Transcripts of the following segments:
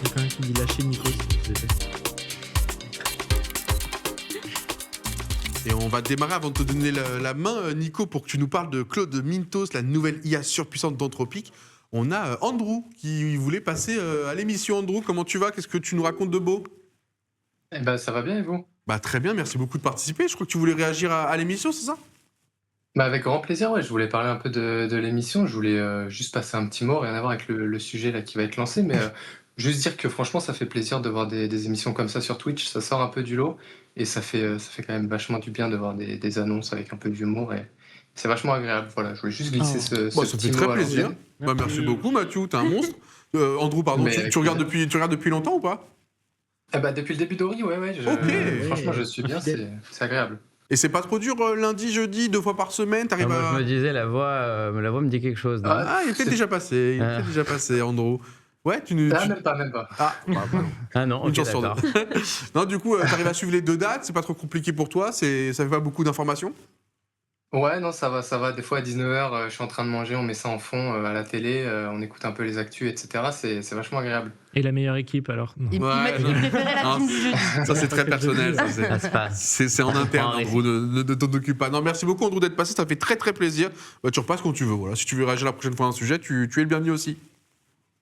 Il y a quelqu'un qui dit lâcher Nikos. Et on va démarrer avant de te donner la main, Nico, pour que tu nous parles de Claude Mintos, la nouvelle IA surpuissante d'Anthropic. On a Andrew qui voulait passer à l'émission. Andrew, comment tu vas? Qu'est-ce que tu nous racontes de beau? Eh ben, ça va bien et vous? Bah très bien, merci beaucoup de participer. Je crois que tu voulais réagir à l'émission, c'est ça? Bah, avec grand plaisir, ouais. Je voulais parler un peu de l'émission. Je voulais juste passer un petit mot, rien à voir avec le sujet là qui va être lancé, mais juste dire que franchement, ça fait plaisir de voir des émissions comme ça sur Twitch. Ça sort un peu du lot et ça fait quand même vachement du bien de voir des annonces avec un peu d'humour et c'est vachement agréable. Voilà, je voulais juste glisser ce Ça fait petit très mot à plaisir. l'antenne. Bah, merci beaucoup, Mathieu, t'es un monstre. Andrew, pardon, Mais tu avec regardes depuis longtemps ou pas? Eh bah, depuis le début d'Ori, ouais. Ok. Franchement, je suis bien, c'est agréable. Et c'est pas trop dur lundi, jeudi, 2 fois par semaine, t'arrives Moi, à... je me disais, la voix me dit quelque chose. Non Ah, il est peut-être déjà passé, Andrew. Ouais, Ah, même pas. Ah, bah, Ah non, une ok, chance sur deux. d'accord. Non, du coup, t'arrives à suivre les 2 dates, c'est pas trop compliqué pour toi, ça fait pas beaucoup d'informations? Ouais, non, ça va. Des fois, à 19h, je suis en train de manger, on met ça en fond à la télé, on écoute un peu les actus, etc. C'est vachement agréable. Et la meilleure équipe alors? Non. Il Ouais, il préférait la non, team du jeudi. Ça, c'est très personnel. Ça, Ça se passe. c'est en interne, Enfin, Andrew, ne t'en occupe pas. Non, merci beaucoup, Andrew, d'être passé, ça fait très très plaisir. Bah, tu repasses quand tu veux. Voilà. Si tu veux réagir la prochaine fois à un sujet, tu es le bienvenu aussi.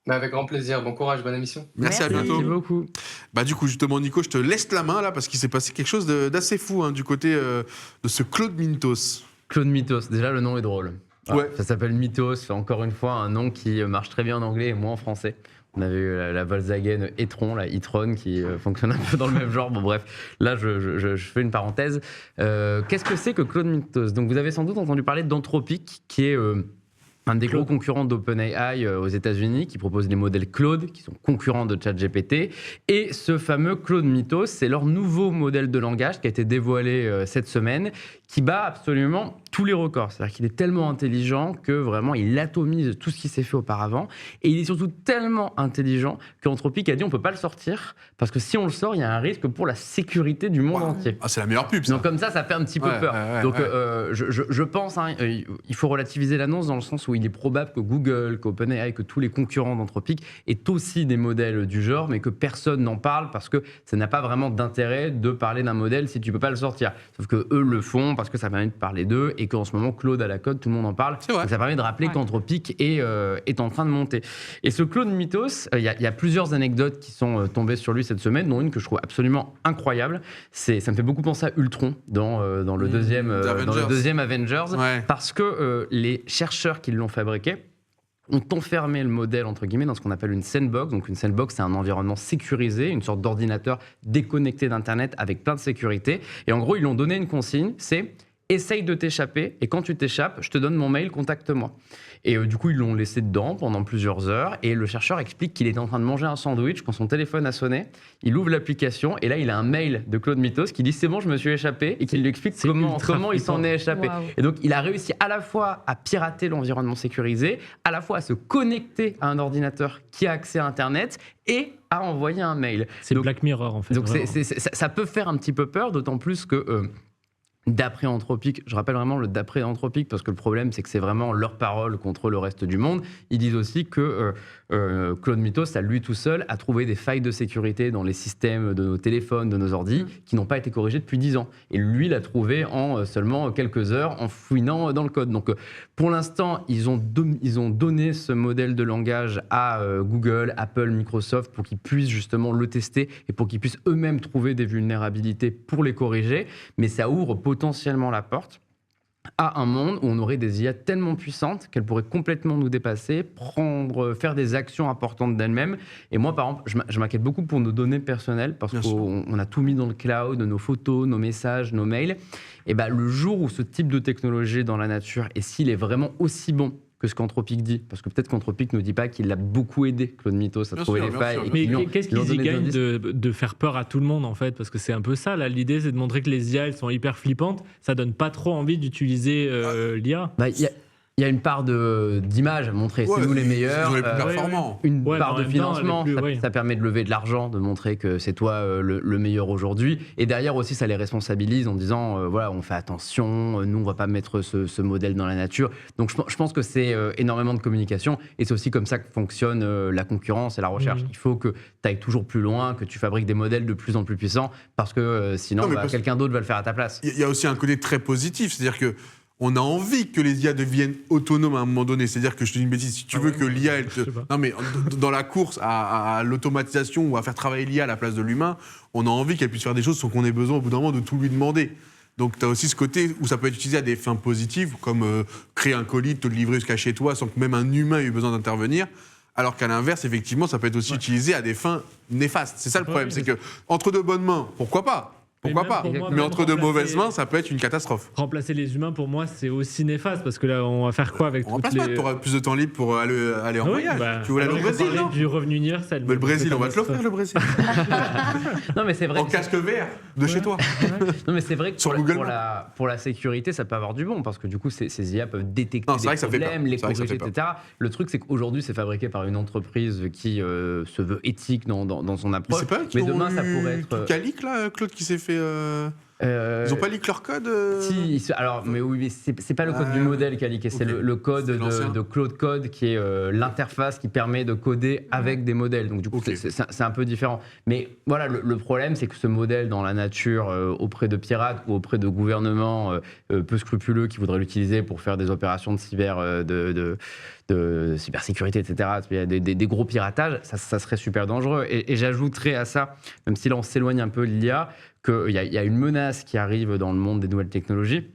Mais avec grand plaisir. Bon courage, bonne émission. Merci, à Merci. bientôt. Merci beaucoup. Bah, du coup, justement, Nico, je te laisse la main là parce qu'il s'est passé quelque chose d'assez fou du côté de ce Claude Mintos. Claude Mythos, déjà le nom est drôle. Voilà, Ouais. ça s'appelle Mythos, encore une fois un nom qui marche très bien en anglais et moins en français. On avait eu la Volkswagen e-tron, la e-tron qui fonctionne un peu dans le même genre. Bon bref, là je fais une parenthèse. Qu'est-ce que c'est que Claude Mythos? Donc vous avez sans doute entendu parler d'Anthropic qui est... un des gros concurrents d'OpenAI aux États-Unis qui propose les modèles Claude, qui sont concurrents de ChatGPT. Et ce fameux Claude Mythos, c'est leur nouveau modèle de langage qui a été dévoilé cette semaine, qui bat absolument tous les records. C'est-à-dire qu'il est tellement intelligent que vraiment il atomise tout ce qui s'est fait auparavant. Et il est surtout tellement intelligent qu'Anthropic a dit on ne peut pas le sortir, parce que si on le sort, il y a un risque pour la sécurité du monde entier. Ah, c'est la meilleure pub, ça. Donc comme ça fait un petit peu peur. Donc je pense, il faut relativiser l'annonce dans le sens où il est probable que Google, qu'OpenAI, que tous les concurrents d'Anthropic aient aussi des modèles du genre, mais que personne n'en parle parce que ça n'a pas vraiment d'intérêt de parler d'un modèle si tu peux pas le sortir. Sauf que eux le font parce que ça permet de parler d'eux et qu'en ce moment Claude à la code, tout le monde en parle. C'est vrai. Donc ça permet de rappeler qu'Anthropic est en train de monter. Et ce Claude Mythos, il y a plusieurs anecdotes qui sont tombées sur lui cette semaine, dont une que je trouve absolument incroyable. Ça me fait beaucoup penser à Ultron dans le deuxième Avengers, Ouais. parce que les chercheurs qui l'ont fabriqué ont enfermé le modèle, entre guillemets, dans ce qu'on appelle une sandbox. Donc une sandbox, c'est un environnement sécurisé, une sorte d'ordinateur déconnecté d'Internet avec plein de sécurité. Et en gros, ils lui ont donné une consigne, c'est « essaye de t'échapper, et quand tu t'échappes, je te donne mon mail, contacte-moi ». Et du coup, ils l'ont laissé dedans pendant plusieurs heures. Et le chercheur explique qu'il était en train de manger un sandwich quand son téléphone a sonné. Il ouvre l'application et là, il a un mail de Claude Mythos qui dit « c'est bon, je me suis échappé » et qui lui explique comment il s'en est échappé. Wow. Et donc, il a réussi à la fois à pirater l'environnement sécurisé, à la fois à se connecter à un ordinateur qui a accès à Internet et à envoyer un mail. C'est Donc, Black Mirror en fait. donc vraiment. ça peut faire un petit peu peur, d'autant plus que d'après Anthropic, je rappelle vraiment le d'après Anthropic parce que le problème c'est que c'est vraiment leur parole contre le reste du monde. Ils disent aussi que Claude Mythos, à lui tout seul, a trouvé des failles de sécurité dans les systèmes de nos téléphones, de nos ordis, qui n'ont pas été corrigées depuis 10 ans. Et lui l'a trouvé en seulement quelques heures en fouinant dans le code. Donc pour l'instant, ils ont donné ce modèle de langage à Google, Apple, Microsoft pour qu'ils puissent justement le tester et pour qu'ils puissent eux-mêmes trouver des vulnérabilités pour les corriger. Mais ça ouvre potentiellement la porte à un monde où on aurait des IA tellement puissantes qu'elles pourraient complètement nous dépasser, faire des actions importantes d'elles-mêmes. Et moi, par exemple, je m'inquiète beaucoup pour nos données personnelles parce Bien qu'on a tout mis dans le cloud, nos photos, nos messages, nos mails. Et ben, le jour où ce type de technologie est dans la nature, et s'il est vraiment aussi bon que ce qu'Anthropic dit, parce que peut-être qu'Anthropic ne dit pas qu'il l'a beaucoup aidé, Claude Mythos, à Bien trouver sûr, les bien failles. sûr. Et Mais qu'ils lui ont- qu'est-ce ils lui ont qu'ils y donné des gagnent indices. de faire peur à tout le monde en fait? Parce que c'est un peu ça, là, l'idée c'est de montrer que les IA elles sont hyper flippantes, ça donne pas trop envie d'utiliser l'IA. Bah, il Il y a une part d'image à montrer, c'est nous les meilleurs. Ils sont les plus performants. Une Ouais, part mais en de même temps, financement, avec lui, ça permet de lever de l'argent, de montrer que c'est toi le meilleur aujourd'hui. Et derrière aussi, ça les responsabilise en disant, voilà, on fait attention, nous, on va pas mettre ce modèle dans la nature. Donc, je pense que c'est énormément de communication. Et c'est aussi comme ça que fonctionne la concurrence et la recherche. Il faut que tu ailles toujours plus loin, que tu fabriques des modèles de plus en plus puissants, parce que sinon, quelqu'un d'autre va le faire à ta place. Il y a aussi un côté très positif, c'est-à-dire que on a envie que les IA deviennent autonomes à un moment donné. C'est-à-dire que je te dis une bêtise, si tu veux que l'IA, non mais dans la course à l'automatisation ou à faire travailler l'IA à la place de l'humain, on a envie qu'elle puisse faire des choses sans qu'on ait besoin au bout d'un moment de tout lui demander. Donc tu as aussi ce côté où ça peut être utilisé à des fins positives, comme créer un colis, te le livrer jusqu'à chez toi sans que même un humain ait besoin d'intervenir. Alors qu'à l'inverse, effectivement, ça peut être aussi utilisé à des fins néfastes. C'est ça le problème, c'est que entre deux bonnes mains, pourquoi pas ? Pourquoi pas ? Mais entre deux mauvaises mains, ça peut être une catastrophe. Remplacer les humains, pour moi, c'est aussi néfaste, parce que là, on va faire quoi avec On remplace pas, tu auras plus de temps libre pour aller en voyage. Tu veux aller au Brésil, non ? Du revenu universel. Mais le Brésil, on va te l'offrir, le Brésil. Non, mais c'est vrai. En casque VR, de chez toi. Non, mais c'est vrai que Sur pour la sécurité, ça peut avoir du bon, parce que du coup, ces IA peuvent détecter des problèmes, les corriger, etc. Le truc, c'est qu'aujourd'hui, c'est fabriqué par une entreprise qui se veut éthique dans son approche. Mais demain, ça pourrait être. Calic, là, Claude, qui s'est fait. Ils n'ont pas leak leur code Si, alors, mais oui, mais c'est pas le code du modèle qui a leaké, c'est le code de Claude Code qui est l'interface qui permet de coder avec des modèles. Donc, du coup, c'est un peu différent. Mais voilà, le problème, c'est que ce modèle dans la nature, auprès de pirates ou auprès de gouvernements peu scrupuleux qui voudraient l'utiliser pour faire des opérations de cybersécurité, etc., des gros piratages, ça serait super dangereux. Et j'ajouterais à ça, même si là on s'éloigne un peu de l'IA, qu'il y a une menace qui arrive dans le monde des nouvelles technologies,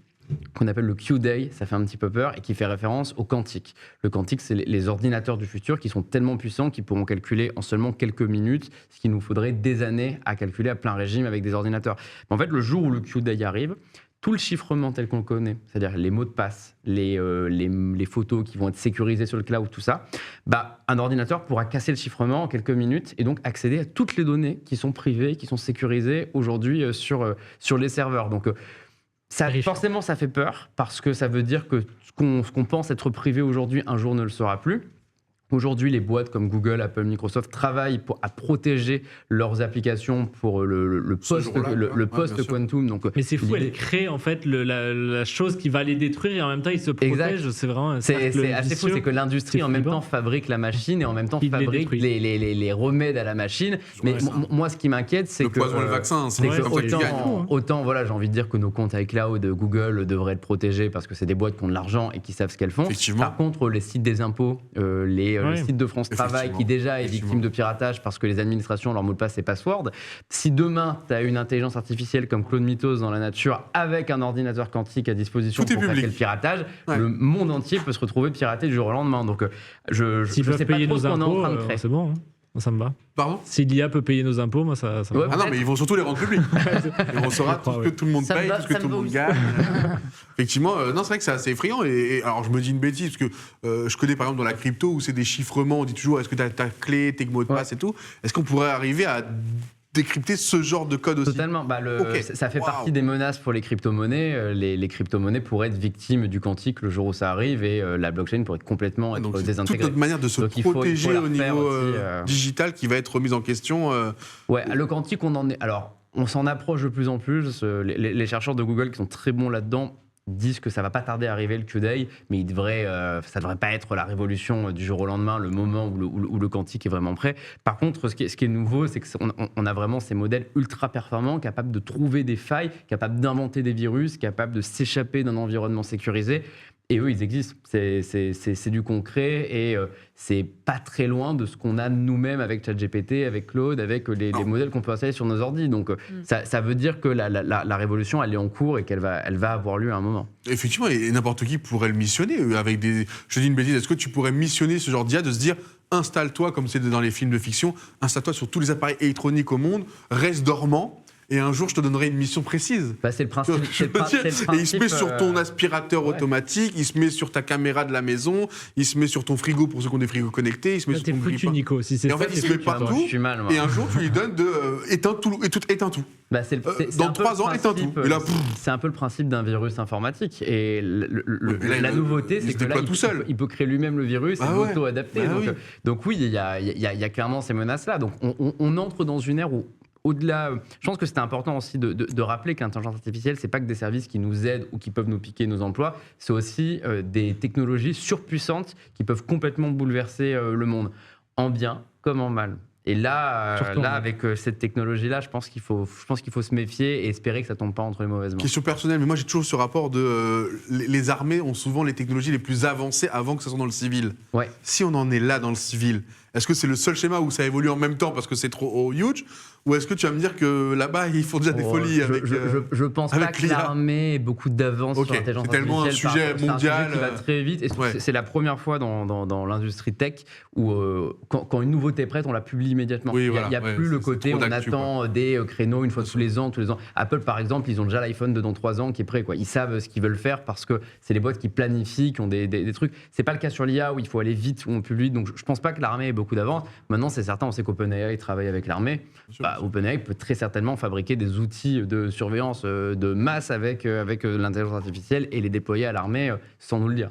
qu'on appelle le Q-Day, ça fait un petit peu peur, et qui fait référence au quantique. Le quantique, c'est les ordinateurs du futur qui sont tellement puissants qu'ils pourront calculer en seulement quelques minutes, ce qu'il nous faudrait des années à calculer à plein régime avec des ordinateurs. Mais en fait, le jour où le Q-Day arrive, tout le chiffrement tel qu'on le connaît, c'est-à-dire les mots de passe, les photos qui vont être sécurisées sur le cloud, tout ça, un ordinateur pourra casser le chiffrement en quelques minutes et donc accéder à toutes les données qui sont privées, qui sont sécurisées aujourd'hui sur les serveurs. Donc, forcément, ça fait peur parce que ça veut dire que ce qu'on pense être privé aujourd'hui, un jour ne le sera plus. Aujourd'hui, les boîtes comme Google, Apple, Microsoft travaillent à protéger leurs applications pour le post-quantum. Donc, mais c'est fou, elles créent en fait la chose qui va les détruire et en même temps ils se protègent. C'est vraiment c'est assez fou, c'est que l'industrie en même temps fabrique la machine et en même temps fabrique les remèdes à la machine. Mais moi, ce qui m'inquiète, c'est que le poison et le vaccin, c'est autant voilà, j'ai envie de dire que nos comptes iCloud, Google devraient être protégés parce que c'est des boîtes qui ont de l'argent et qui savent ce qu'elles font. Par contre, les sites des impôts, le site de France Travail qui déjà est victime de piratage parce que les administrations, leur mot de passe c'est password. Si demain tu as une intelligence artificielle comme Claude Mythos dans la nature avec un ordinateur quantique à disposition pour faire le piratage, le monde entier peut se retrouver piraté du jour au lendemain. Donc je sais pas trop ce qu'on est en train de créer. C'est bon, hein, ça me va. Pardon ? Si l'IA peut payer nos impôts, moi ça me va. Ah non, mais ils vont surtout les rendre publics. Et on saura tout ce que tout le monde paye, tout ce que tout le monde gagne. Effectivement, non, c'est vrai que c'est assez effrayant. Et alors, je me dis une bêtise, parce que je connais par exemple dans la crypto où c'est des chiffrements, on dit toujours est-ce que tu as ta clé, tes mots de passe et tout. Est-ce qu'on pourrait arriver à décrypter ce genre de code aussi? Totalement. Ça fait partie des menaces pour les crypto-monnaies. Les crypto-monnaies pourraient être victimes du quantique le jour où ça arrive et la blockchain pourrait complètement être désintégrée. Toute notre manière de se protéger au niveau digital qui va être remise en question. Ouais, le quantique, on s'en approche de plus en plus. Les chercheurs de Google qui sont très bons là-dedans disent que ça va pas tarder à arriver le Q-Day, mais ça devrait pas être la révolution du jour au lendemain, le moment où le quantique est vraiment prêt. Par contre, ce qui est nouveau, c'est qu'on a vraiment ces modèles ultra performants, capables de trouver des failles, capables d'inventer des virus, capables de s'échapper d'un environnement sécurisé. Et eux, ils existent. C'est du concret et c'est pas très loin de ce qu'on a nous-mêmes avec ChatGPT, avec Claude, avec les modèles qu'on peut installer sur nos ordi. Donc, ça veut dire que la révolution, elle est en cours et qu'elle va avoir lieu à un moment. Effectivement, et n'importe qui pourrait le missionner avec des... Je dis une bêtise, est-ce que tu pourrais missionner ce genre d'IA de se dire installe-toi, comme c'est dans les films de fiction, installe-toi sur tous les appareils électroniques au monde, reste dormant, et un jour je te donnerai une mission précise. Bah, c'est le principe. Je veux dire, et il se met sur ton aspirateur automatique, il se met sur ta caméra de la maison, il se met sur ton frigo pour ceux qui ont des frigos connectés, il se met Là, sur t'es ton foutu, grille-pain. Nico. Si c'est Et en ça, fait, t'es il se met foutu. partout. Je suis mal, moi. Et un jour, tu lui donnes de éteins tout, éteins tout. Bah, c'est Dans un peu 3 ans, le éteins tout. principe, Et là, c'est un peu le principe d'un virus informatique. Et mais là, la nouveauté, il c'est se que là, déploie tout seul. il peut créer lui-même le virus Ah et ouais. l'auto-adapter. Bah oui. Donc oui, il y a clairement ces menaces-là. Donc on entre dans une ère où, au-delà, je pense que c'était important aussi de rappeler qu'intelligence artificielle, c'est pas que des services qui nous aident ou qui peuvent nous piquer nos emplois, c'est aussi des technologies surpuissantes qui peuvent complètement bouleverser le monde, en bien comme en mal. Et là, Surtout, ouais. avec cette technologie-là, je pense qu'il faut se méfier et espérer que ça tombe pas entre les mauvaises mains. Question personnelle, mais moi j'ai toujours ce rapport de les armées ont souvent les technologies les plus avancées avant que ça soit dans le civil. Ouais. Si on en est là dans le civil, est-ce que c'est le seul schéma où ça évolue en même temps parce que c'est trop huge, ou est-ce que tu vas me dire que là-bas ils font déjà des folies avec Je pense avec pas que l'IA. l'armée ait beaucoup d'avance Ok, sur l'intelligence c'est tellement un artificielle. sujet C'est un mondial, sujet qui va très vite. Et ouais. c'est la première fois dans l'industrie tech où quand une nouveauté est prête, on la publie immédiatement. Oui, Il voilà, n'y a ouais, plus le c'est côté trop on d'actu, attend des créneaux une fois tous les ans. Apple, par exemple, ils ont déjà l'iPhone de dans 3 ans qui est prêt. Quoi. Ils savent ce qu'ils veulent faire parce que c'est les boîtes qui planifient, qui ont des trucs. C'est pas le cas sur l'IA où il faut aller vite, où on publie. Donc je pense pas que l'armée ait beaucoup d'avance. Maintenant, c'est certain, on sait qu'OpenAI travaille avec l'armée. OpenAI peut très certainement fabriquer des outils de surveillance de masse avec l'intelligence artificielle et les déployer à l'armée sans nous le dire.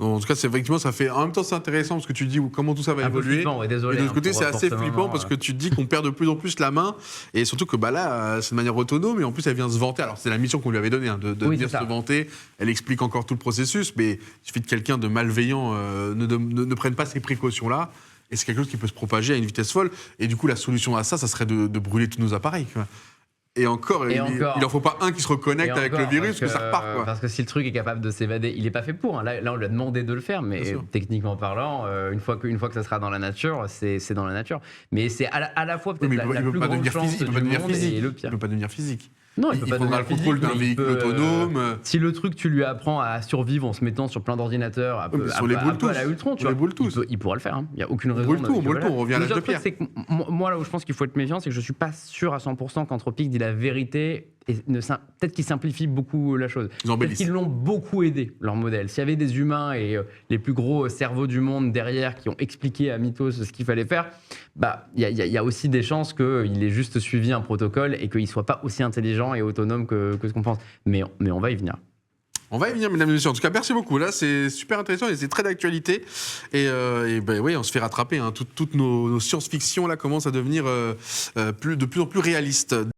En tout cas, c'est effectivement, ça fait. En même temps, c'est intéressant parce que tu dis comment tout ça va Un peu évoluer. flippant, ouais, désolé. Et de l'autre côté, c'est pour assez ce flippant moment, parce que tu te dis qu'on perd de plus en plus la main. Et surtout que là, c'est de manière autonome. Et en plus, elle vient se vanter. Alors, c'est la mission qu'on lui avait donnée, de Oui, venir c'est ça. se vanter. Elle explique encore tout le processus. Mais il suffit que quelqu'un de malveillant ne prenne pas ces précautions-là. Et c'est quelque chose qui peut se propager à une vitesse folle. Et du coup, la solution à ça, ça serait de brûler tous nos appareils. Quoi. Et encore, il n'en faut pas un qui se reconnecte avec le virus, que ça repart. Quoi. Parce que si le truc est capable de s'évader, il n'est pas fait pour. Hein. Là, on lui a demandé de le faire, mais techniquement parlant, une fois que ça sera dans la nature, c'est dans la nature. Mais c'est à la fois peut-être Oui, la il peut plus pas grande devenir chance physique, du monde et le il pire. peut pas devenir physique. Non, il Il peut pas faudra le devenir contrôle physique, d'un mais il véhicule peut, autonome. Si le truc, tu lui apprends à survivre en se mettant sur plein d'ordinateurs, un peu à la Ultron, tu vois, il pourra le faire. Hein. Il n'y a aucune raison. On brûle tout, on revient à l'âge de pierre. Moi, là où je pense qu'il faut être méfiant, c'est que je ne suis pas sûr à 100% qu'Anthropic dit la vérité. Et peut-être qu'ils simplifient beaucoup la chose. Peut-être qu'ils l'ont beaucoup aidé, leur modèle. S'il y avait des humains et les plus gros cerveaux du monde derrière qui ont expliqué à Mythos ce qu'il fallait faire, il y a aussi des chances qu'il ait juste suivi un protocole et qu'il ne soit pas aussi intelligent et autonome que ce qu'on pense. Mais on va y venir. On va y venir, mesdames et messieurs. En tout cas, merci beaucoup. Là, c'est super intéressant et c'est très d'actualité. Et oui, on se fait rattraper. Hein. Toutes nos science-fiction là commencent à devenir de plus en plus réalistes.